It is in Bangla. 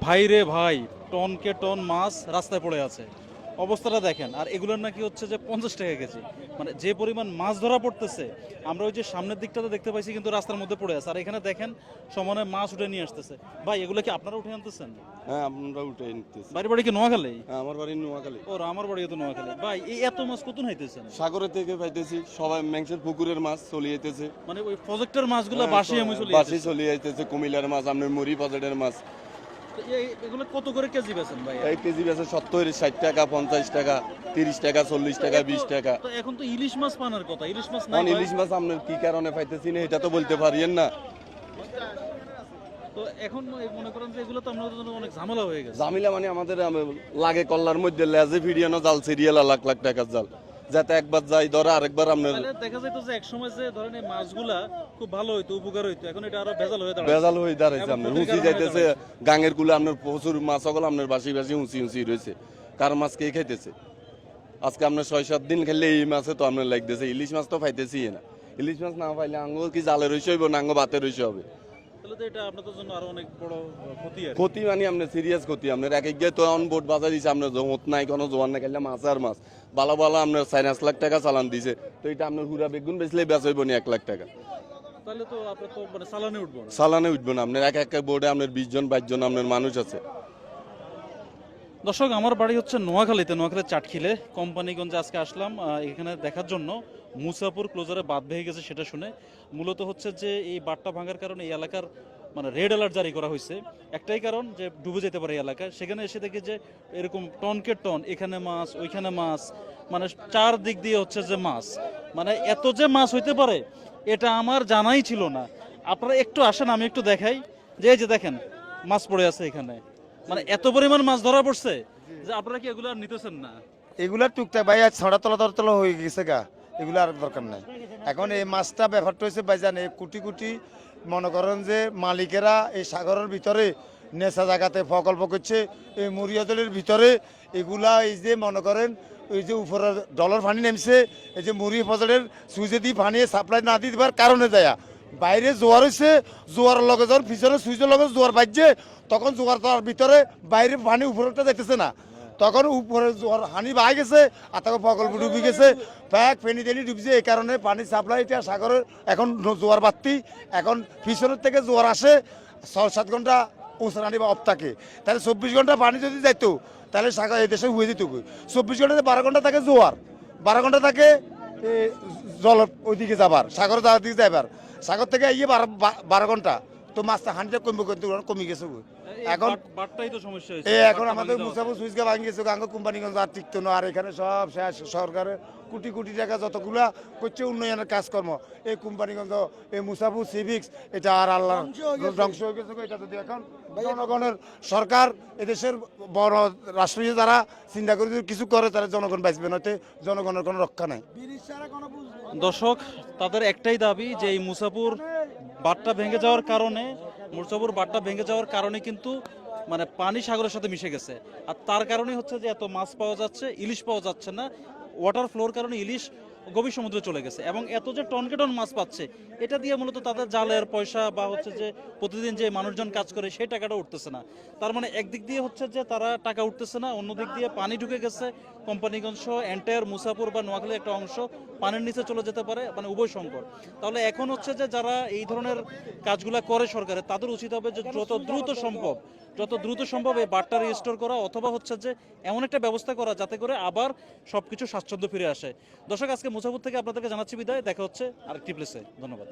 ভাই রে ভাই, টনকে টন মাছ রাস্তায় পড়ে আছে, অবস্থাটা দেখেন। আর এগুলোর নাকি হচ্ছে যে 50 টাকা কেজি, মানে যে পরিমাণ মাছ ধরা পড়তেছে। আমরা ওই যে সামনের দিকটাতে দেখতে পাইছি, কিন্তু রাস্তার মধ্যে পড়ে আছে। আর এখানে দেখেন সমানে মাছ উঠে নিয়ে আসতেছে। ভাই এগুলো কি আপনারা উঠে আনতেছেন? হ্যাঁ, আমরা উঠে নিতেছি। বাড়ি বাড়ি কি নোয়াখালী? হ্যাঁ, আমার বাড়ি নোয়াখালী। ওর আমার বাড়িও তো নোয়াখালী। ভাই এই এত মাছ কত হাইতেছেন? সাগরের থেকে পাইতেছি, সবাই ম্যাংসের পুকুরের মাছ চলে যেতেছে। মানে ওই প্রজেক্টের মাছগুলো বাসি আমি চলে বাসি চলে যাইতেছে, কুমিল্লার মাছ, আপনার মুড়ি প্রজেক্টের মাছ। এগুলো কত করে কেজি বেচেন ভাই? এই কেজি বেছে 70, 60 টাকা, 50 টাকা, 30 টাকা, 40 টাকা, 20 টাকা। তো এখন তো ইলিশ মাছ পানার কথা, ইলিশ মাছ নাই এখন ভাই। ইলিশ মাছ আপনার কি কারণে পাইতেছি না এটা তো বলতে পারিয়েন না। তো এখন মনে করেন যে এগুলো তো আমাদের জন্য অনেক ঝামেলা হয়ে গেছে। জামিলা মানে আমাদের লাগে কল্লার মধ্যে লেজে ফিরিয়ানো জাল সিরিয়াল লাখ লাখ টাকার জাল, যাতে একবার যাই ধরে আরেকবার আপনার তাহলে দেখা যেত যে একসময় যে ধরেন এই মাছগুলা খুব ভালো হইতো, উপকার হইতো, এখন এটা আরো ভেজাল হয়ে দাঁড়ায়। ভেজাল হয়ে দাঁড়াইছে। এবং আপনার ক্ষতির হুঁচি কারণ যাইতেছে, হয়ে দাঁড়াইছে। গাঙের কুলে আপনার প্রচুর মাছ সকল আপনার বাসি বাসি হুঁচি রয়েছে। কার মাছ কে খাইতেছে? আজকে আপনার 6-7 দিন খেলে এই মাছে তো আপনার লাগতেছে। ইলিশ মাছ তো পাইতেছি না। ইলিশ মাছ না পাইলে আঙ্গ কি জালে রইছে হইব না আঙ্গ ভাতে রইছে হবে। তাহলে তো এটা আপনাদের জন্য আরো অনেক বড় ক্ষতি আর কি। ক্ষতি মানে আপনার সিরিয়াস ক্ষতি। আপনার এক গিয়ে তো অন বোট বাজার দিচ্ছে, আপনার জমত নাই কোনো জোয়ান না খেলে মাছ আর মাছ ভালো ভালো আপনার 4-5 লাখ টাকা চালান দিছে। তো এটা আপনার হুরা বেগুন বেচলে বেচ হইব না 1 লাখ টাকা। তাহলে তো আপনার তো মানে চালানে উঠবো না। চালানে উঠবো না। আপনার এক বোর্ডে আপনার 20 জন 22 জন আপনার মানুষ আছে। দর্শক, আমার বাড়ি হচ্ছে নোয়াখালীতে, নোয়াখালীর চাটখিলে। কোম্পানিগঞ্জে আজকে আসলাম এখানে দেখার জন্য মুসাপুর ক্লোজারে বাঁধ ভেঙে গেছে সেটা শুনে। মূলত হচ্ছে যে এই বাঁধটা ভাঙার কারণে এই এলাকার মানে রেড অ্যালার্ট জারি করা হয়েছে। একটাই কারণ যে ডুবে যেতে পারে এই এলাকায়। সেখানে এসে দেখি যে এরকম টনকে টন, এখানে মাছ ওইখানে মাছ, মানে চারদিক দিয়ে হচ্ছে যে মাছ। মানে এত যে মাছ হইতে পারে এটা আমার জানাই ছিল না। আপনারা একটু আসেন, আমি একটু দেখাই। যে এই যে দেখেন মাছ পড়ে আছে এখানে, মানে এত পরিমাণ মাছ ধরা পড়ছে যে আপনারা কি এগুলো আর নিতেছেন না? এগুলা টুকটাক ভাই আজ ছড়া তলা হয়ে গেছে গা, এগুলো আর দরকার নাই। এখন এই মাছটা ব্যাপারটা হয়েছে ভাইজান, এই কোটি কোটি মনে করেন যে মালিকেরা এই সাগরের ভিতরে নেশা জায়গাতে প্রকল্প করছে, এই মুড়িয়াদলের ভিতরে এগুলা এই যে মনে করেন ওই যে উপরের ডলার পানি নেমছে, এই যে মুড়ি ফজলের সুইচে দিয়ে পানি সাপ্লাই না দিতে পারার কারণে দেয়া বাইরে জোয়ার হয়েছে। জোয়ারের লগে যখন পিছনে সুইচের লগে জোয়ার বাজছে, তখন জোয়ার তার ভিতরে বাইরে পানি উপরেটা যাইতেছে না, তখন উপরে জোয়ার হানি বাই গেছে আর তখন প্রকল্প ডুবে গেছে, প্যাক ফেনি টেনি ডুবছে। এই কারণে পানি সাপ্লাই এটা সাগরের এখন জোয়ার বাড়তি। এখন পিছনের থেকে জোয়ার আসে 6-7 ঘন্টা উঁচরানি বা অফ থাকে, তাহলে 24 ঘন্টা পানি যদি যাইতো তাহলে সাগর এই দেশে হয়ে যেত। 24 ঘন্টাতে 12 ঘন্টা থাকে জোয়ার, 12 ঘন্টা থাকে জল ওইদিকে যাবার, সাগর যাওয়ার দিকে যাবার। সাগর থেকে ইয়ে 12 ঘন্টা তো মাছটা হানিটা কমে গেছে। এখন বাটটাই তো সমস্যা হয়েছে। এখন আমাদের মুসাফর সুইচগা ভাঙি গেছে, গাঙ্গ কোম্পানিগঞ্জ আর টিকতো না। আর এখানে সব শেষ, সরকারের কোটি কোটি টাকা যতগুলা করছে উন্নয়নের কাজকর্ম, এই কোম্পানিগঞ্জ এই মুসাফর সিভিক্স এটা আর আল্লাহ ধ্বংস হয়ে গেছে। এটা যদি এখন জনগণের সরকার এদেশের বড় রাষ্ট্রীয় যারা চিন্তা করে যদি কিছু করে তাহলে জনগণ বাঁচবে, নয়তো জনগণের কোনো রক্ষা নাই। দর্শক, তাদের একটাই দাবি যে এই মুসাপুর বাঁধটা ভেঙে যাওয়ার কারণে, মুসাপুর বাঁধটা ভেঙে যাওয়ার কারণে কিন্তু মানে পানি সাগরের সাথে মিশে গেছে। আর তার কারণে হচ্ছে যে এত মাছ পাওয়া যাচ্ছে, ইলিশ পাওয়া যাচ্ছে না। ওয়াটার ফ্লোর কারণে ইলিশ গভীর সমুদ্রে চলে গেছে, এবং এত যে টনকে টন মাছ পাচ্ছে, এটা দিয়ে মূলত তাদের জালের পয়সা বা হচ্ছে যে প্রতিদিন যে মানুষজন কাজ করে সেই টাকাটা উঠতেছে না। তার মানে একদিক দিয়ে হচ্ছে যে তারা টাকা উঠতেছে না, অন্য দিক দিয়ে পানি ঢুকে গেছে। কোম্পানিগঞ্জ সহ এন্টায়ার মুসাপুর বা নোয়াখালীর একটা অংশ পানির নিচে চলে যেতে পারে, মানে উভয় সংকট। তাহলে এখন হচ্ছে যে যারা এই ধরনের কাজগুলা করে সরকারের, তাদের উচিত হবে যে যত দ্রুত সম্ভব এই বাঁধটা রিস্টোর করা, অথবা হচ্ছে যে এমন একটা ব্যবস্থা করা যাতে করে আবার সবকিছু স্বাচ্ছন্দ্য ফিরে আসে। দর্শক, আজকে মুসাফর থেকে আপনাদেরকে জানাচ্ছি বিদায়। দেখা হচ্ছে আরেকটি প্লেসে। ধন্যবাদ।